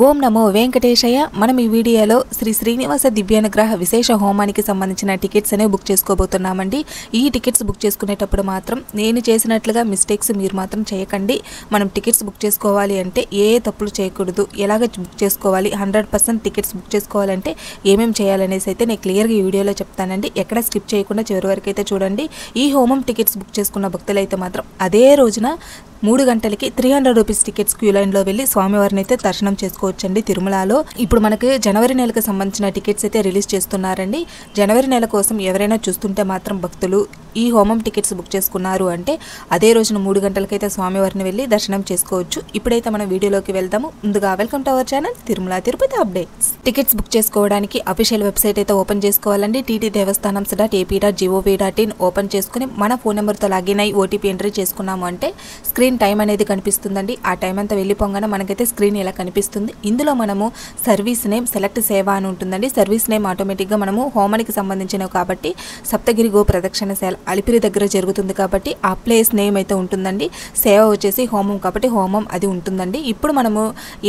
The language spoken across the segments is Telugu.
ఓం నమో వెంకటేశయ్య. మనం ఈ వీడియోలో శ్రీ శ్రీనివాస దివ్యానుగ్రహ విశేష హోమానికి సంబంధించిన టికెట్స్ అనేవి బుక్ చేసుకోబోతున్నామండి. ఈ టికెట్స్ బుక్ చేసుకునేటప్పుడు మాత్రం నేను చేసినట్లుగా మిస్టేక్స్ మీరు మాత్రం చేయకండి. మనం టికెట్స్ బుక్ చేసుకోవాలి అంటే ఏ తప్పులు చేయకూడదు, ఎలాగ బుక్ చేసుకోవాలి, 100% టికెట్స్ బుక్ చేసుకోవాలంటే ఏమేమి చేయాలనేసి అయితే నేను క్లియర్గా ఈ వీడియోలో చెప్తానండి. ఎక్కడ స్కిప్ చేయకుండా చివరి వరకు అయితే చూడండి. ఈ హోమం టికెట్స్ బుక్ చేసుకున్న భక్తులు అయితే మాత్రం అదే రోజున 3 గంటలకి 300 రూపీస్ టికెట్స్ క్యూ లైన్లో వెళ్ళి స్వామివారిని అయితే దర్శనం చేసుకోవచ్చండి తిరుమలలో. ఇప్పుడు మనకి జనవరి నెలకు సంబంధించిన టికెట్స్ అయితే రిలీజ్ చేస్తున్నారండి. జనవరి నెల కోసం ఎవరైనా చూస్తుంటే మాత్రం భక్తులు ఈ హోమం టికెట్స్ బుక్ చేసుకున్నారు అంటే అదే రోజున 3 గంటలకైతే స్వామివారిని వెళ్ళి దర్శనం చేసుకోవచ్చు. ఇప్పుడైతే మనం వీడియోలోకి వెళ్దాము. ముందుగా welcome to our channel Tirumala Tirupati updates. Tickets book చేసుకోవడానికి అఫీషియల్ వెబ్సైట్ అయితే ఓపెన్ చేసుకోవాలండి. ttdevastanams.ap.in ఓపెన్ చేసుకుని మన ఫోన్ నెంబర్తో లాగిన్ అయ్యి ఓటీపీ ఎంట్రీ చేసుకున్నాము అంటే స్క్రీన్ టైం అనేది కనిపిస్తుందండి. ఆ టైం అంతా వెళ్ళిపోగానే మనకైతే స్క్రీన్ ఇలా కనిపిస్తుంది. ఇందులో మనము సర్వీస్ నేమ్ సెలెక్ట్ సేవ అని ఉంటుందండి. సర్వీస్ నేమ్ ఆటోమేటిక్గా మనము హోమానికి సంబంధించినవి కాబట్టి సప్తగిరి గో ప్రదక్షిణశాల అలిపిరి దగ్గర జరుగుతుంది కాబట్టి ఆ ప్లేస్ నేమ్ అయితే ఉంటుందండి. సేవ వచ్చేసి హోమం కాబట్టి హోమం అది ఉంటుందండి. ఇప్పుడు మనము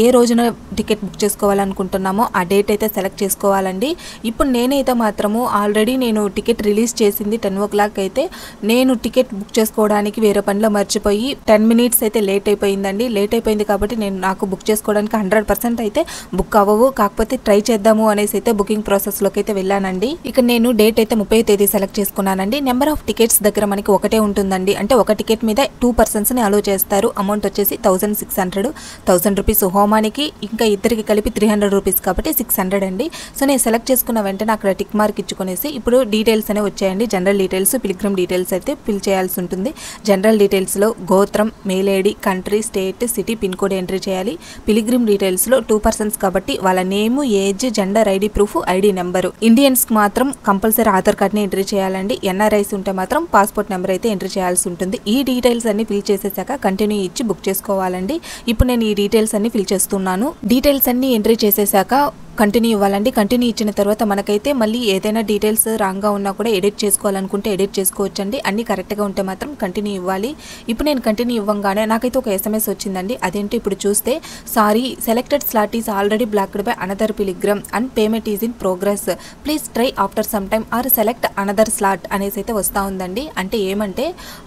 ఏ రోజున టికెట్ బుక్ చేసుకోవాలనుకుంటున్నామో ఆ డేట్ అయితే సెలెక్ట్ చేసుకోవాలండి. ఇప్పుడు నేనైతే మాత్రము ఆల్రెడీ నేను టికెట్ రిలీజ్ చేసింది 10 o'clock అయితే నేను టికెట్ బుక్ చేసుకోవడానికి వేరే పనిలో మర్చిపోయి 10 minutes అయితే లేట్ అయిపోయిందండి. లేట్ అయిపోయింది కాబట్టి నాకు బుక్ చేసుకోవడానికి 100% అయితే బుక్ అవ్వవు. కాకపోతే ట్రై చేద్దాము అనేసి అయితే బుకింగ్ ప్రాసెస్లోకి అయితే వెళ్ళానండి. ఇక నేను డేట్ అయితే 30వ తేదీ సెలెక్ట్ చేసుకున్నానండి. నెంబర్ ఆఫ్ టికెట్స్ దగ్గర మనకి ఒకటే ఉంటుందండి. అంటే ఒక టికెట్ మీద 2 personsని అలో చేస్తారు. అమౌంట్ వచ్చేసి 1600 రూపీస్ హోమానికి, ఇంకా ఇద్దరికి కలిపి 300 రూపీస్ కాబట్టి 600 అండి. సో నేను సెలెక్ట్ చేసుకున్న వెంటనే అక్కడ టిక్ మార్క్ ఇచ్చుకునేసి ఇప్పుడు డీటెయిల్స్ అనేవి వచ్చాయండి. జనరల్ డీటెయిల్స్, పిలిగ్రిమ్ డీటెయిల్స్ అయితే ఫిల్ చేయాల్సి ఉంటుంది. జనరల్ డీటెయిల్స్లో గోత్రం, mail ID, country, state, city, pin code entry చేయాలి. పిలిగ్రిమ్ డీటెయిల్స్లో 2 persons కాబట్టి వాళ్ళ name, age, gender, ID proof, ID number. ఇండియన్స్కి మాత్రం కంపల్సరీ ఆధార్ కార్డ్ని ఎంట్రీ చేయాలండి. ఎన్ఆర్ఐస్ ఉంటే మాత్రం పాస్పోర్ట్ నెంబర్ అయితే ఎంట్రీ చేయాల్సి ఉంటుంది. ఈ డీటెయిల్స్ అన్ని ఫిల్ చేసేసాక కంటిన్యూ ఇచ్చి బుక్ చేసుకోవాలండి. ఇప్పుడు నేను ఈ డీటెయిల్స్ అన్ని ఫిల్ చేస్తున్నాను. డీటెయిల్స్ అన్ని ఎంట్రీ చేసేసాక కంటిన్యూ ఇవ్వాలండి. కంటిన్యూ ఇచ్చిన తర్వాత మనకైతే మళ్ళీ ఏదైనా డీటెయిల్స్ రాంగ్గా ఉన్నా కూడా ఎడిట్ చేసుకోవాలనుకుంటే ఎడిట్ చేసుకోవచ్చండి. అన్నీ కరెక్ట్గా ఉంటే మాత్రం కంటిన్యూ ఇవ్వాలి. ఇప్పుడు నేను కంటిన్యూ ఇవ్వగానే నాకైతే ఒక SMS వచ్చిందండి. అదేంటి ఇప్పుడు చూస్తే, sorry selected slot is already blocked by another pilgrim and payment is in progress, please try after some time or select another slot అనేసి అయితే వస్తూ ఉందండి. అంటే ఏమంటే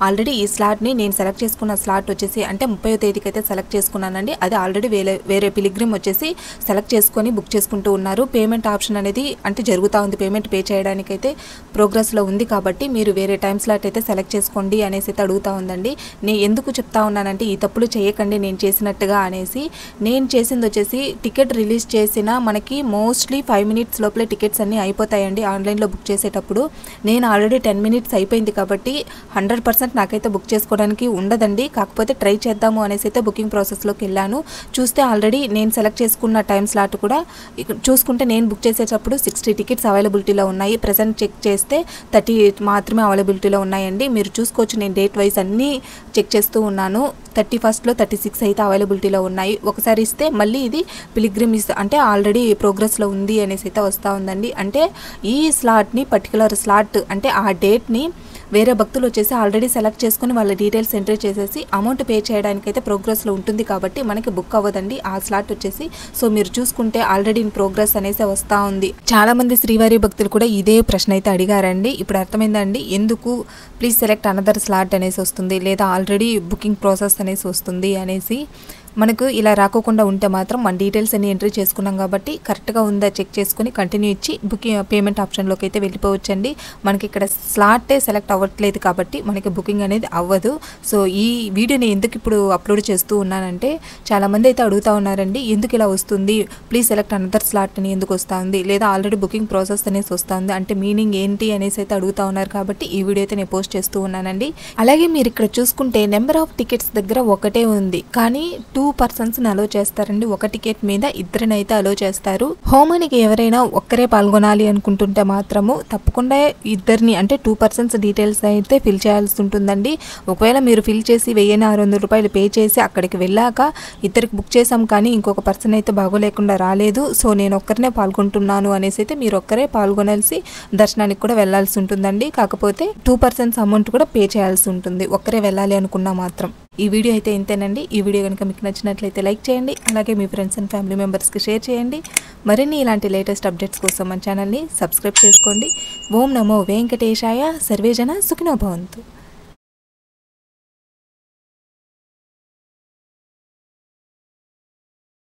ఆల్రెడీ ఈ స్లాట్ని నేను సెలెక్ట్ చేసుకున్న స్లాట్ వచ్చేసి అంటే 30వ తేదీకి అయితే సెలెక్ట్ చేసుకున్నానండి. అది ఆల్రెడీ వేరే పిలిగ్రిమ్ వచ్చేసి సెలెక్ట్ చేసుకొని బుక్ చేసుకుంటూ ఉన్నారు. పేమెంట్ ఆప్షన్ అనేది అంటే జరుగుతూ ఉంది. పేమెంట్ పే చేయడానికి అయితే ప్రోగ్రెస్లో ఉంది కాబట్టి మీరు వేరే టైం స్లాట్ అయితే సెలెక్ట్ చేసుకోండి అనేసి అయితే అడుగుతూ ఉందండి. నేను ఎందుకు చెప్తా ఉన్నానంటే ఈ తప్పులు చేయకండి నేను చేసినట్టుగా అనేసి. నేను చేసింది వచ్చేసి టికెట్ రిలీజ్ చేసిన మనకి మోస్ట్లీ 5 minutes లోపలే టికెట్స్ అన్నీ అయిపోతాయండి ఆన్లైన్లో బుక్ చేసేటప్పుడు. నేను ఆల్రెడీ 10 minutes అయిపోయింది కాబట్టి 100% నాకైతే బుక్ చేసుకోవడానికి ఉండదండి. కాకపోతే ట్రై చేద్దాము అనేసి అయితే బుకింగ్ ప్రాసెస్లోకి వెళ్ళాను. చూస్తే ఆల్రెడీ నేను సెలెక్ట్ చేసుకున్న టైం స్లాట్ కూడా చూసుకుంటే నేను బుక్ చేసేటప్పుడు 60 టికెట్స్ అవైలబిలిటీలో ఉన్నాయి. ప్రెజెంట్ చెక్ చేస్తే 30 మాత్రమే అవైలబిలిటీలో ఉన్నాయండి. మీరు చూసుకోవచ్చు. నేను డేట్ వైజ్ అన్నీ చెక్ చేస్తూ ఉన్నాను. 31st 36 అయితే అవైలబిలిటీలో ఉన్నాయి. ఒకసారి ఇస్తే మళ్ళీ ఇది పిలిగ్రిమ్ అంటే ఆల్రెడీ ప్రోగ్రెస్లో ఉంది అనేసి అయితే వస్తూ ఉందండి. అంటే ఈ స్లాట్ని పర్టికులర్ స్లాట్ అంటే ఆ డేట్ని వేరే భక్తులు వచ్చేసి ఆల్రెడీ సెలెక్ట్ చేసుకుని వాళ్ళ డీటెయిల్స్ ఎంట్రీ చేసేసి అమౌంట్ పే చేయడానికి అయితే ప్రోగ్రెస్లో ఉంటుంది కాబట్టి మనకి బుక్ అవ్వదండి ఆ స్లాట్ వచ్చేసి. సో మీరు చూసుకుంటే ఆల్రెడీ ఇన్ ప్రోగ్రెస్ అనేసి వస్తూ ఉంది. చాలామంది శ్రీవారి భక్తులు కూడా ఇదే ప్రశ్న అయితే అడిగారండి. ఇప్పుడు అర్థమైందండి ఎందుకు ప్లీజ్ సెలెక్ట్ అనదర్ స్లాట్ అనేసి వస్తుంది, లేదా ఆల్రెడీ బుకింగ్ ప్రాసెస్ అనేసి వస్తుంది అనేసి. మనకు ఇలా రాకోకుండా ఉంటే మాత్రం మన డీటెయిల్స్ అన్ని ఎంట్రీ చేసుకున్నాం కాబట్టి కరెక్ట్గా ఉందా చెక్ చేసుకుని కంటిన్యూ ఇచ్చి బుకింగ్ పేమెంట్ ఆప్షన్లోకి అయితే వెళ్ళిపోవచ్చండి. మనకి ఇక్కడ స్లాటే సెలెక్ట్ అవ్వట్లేదు కాబట్టి మనకి బుకింగ్ అనేది అవ్వదు. సో ఈ వీడియోని ఎందుకు ఇప్పుడు అప్లోడ్ చేస్తూ ఉన్నానంటే చాలామంది అయితే అడుగుతూ ఉన్నారండి ఎందుకు ఇలా వస్తుంది, ప్లీజ్ సెలెక్ట్ అనదర్ స్లాట్ అని ఎందుకు వస్తుంది, లేదా ఆల్రెడీ బుకింగ్ ప్రాసెస్ అనేసి వస్తుంది అంటే మీనింగ్ ఏంటి అనేసి అయితే అడుగుతూ ఉన్నారు కాబట్టి ఈ వీడియో అయితే నేను పోస్ట్ చేస్తూ ఉన్నానండి. అలాగే మీరు ఇక్కడ చూసుకుంటే నెంబర్ ఆఫ్ టికెట్స్ దగ్గర ఒకటే ఉంది కానీ 2 personsని అలో చేస్తారండి. ఒక టికెట్ మీద ఇద్దరిని అయితే అలో చేస్తారు. హోమానికి ఎవరైనా ఒక్కరే పాల్గొనాలి అనుకుంటుంటే మాత్రము తప్పకుండా ఇద్దరిని అంటే 2 persons డీటెయిల్స్ అయితే ఫిల్ చేయాల్సి ఉంటుందండి. ఒకవేళ మీరు ఫిల్ చేసి 1600 రూపాయలు పే చేసి అక్కడికి వెళ్ళాక ఇద్దరికి బుక్ చేసాం కానీ ఇంకొక పర్సన్ అయితే బాగోలేకుండా రాలేదు, సో నేను ఒక్కరినే పాల్గొంటున్నాను అనేసి అయితే మీరు ఒక్కరే పాల్గొనాల్సి దర్శనానికి కూడా వెళ్లాల్సి ఉంటుందండి. కాకపోతే 2 persons అమౌంట్ కూడా పే చేయాల్సి ఉంటుంది ఒక్కరే వెళ్ళాలి అనుకున్నా మాత్రం. ఈ వీడియో అయితే ఇంతేనండి. ఈ వీడియో కనుక మీకు నచ్చినట్లయితే లైక్ చేయండి, అలాగే మీ ఫ్రెండ్స్ అండ్ ఫ్యామిలీ మెంబర్స్కి షేర్ చేయండి. మరిన్ని ఇలాంటి లేటెస్ట్ అప్డేట్స్ కోసం మన ఛానల్ని సబ్స్క్రైబ్ చేసుకోండి. ఓం నమో వెంకటేశాయ. సర్వేజన సుఖినో భవంతు.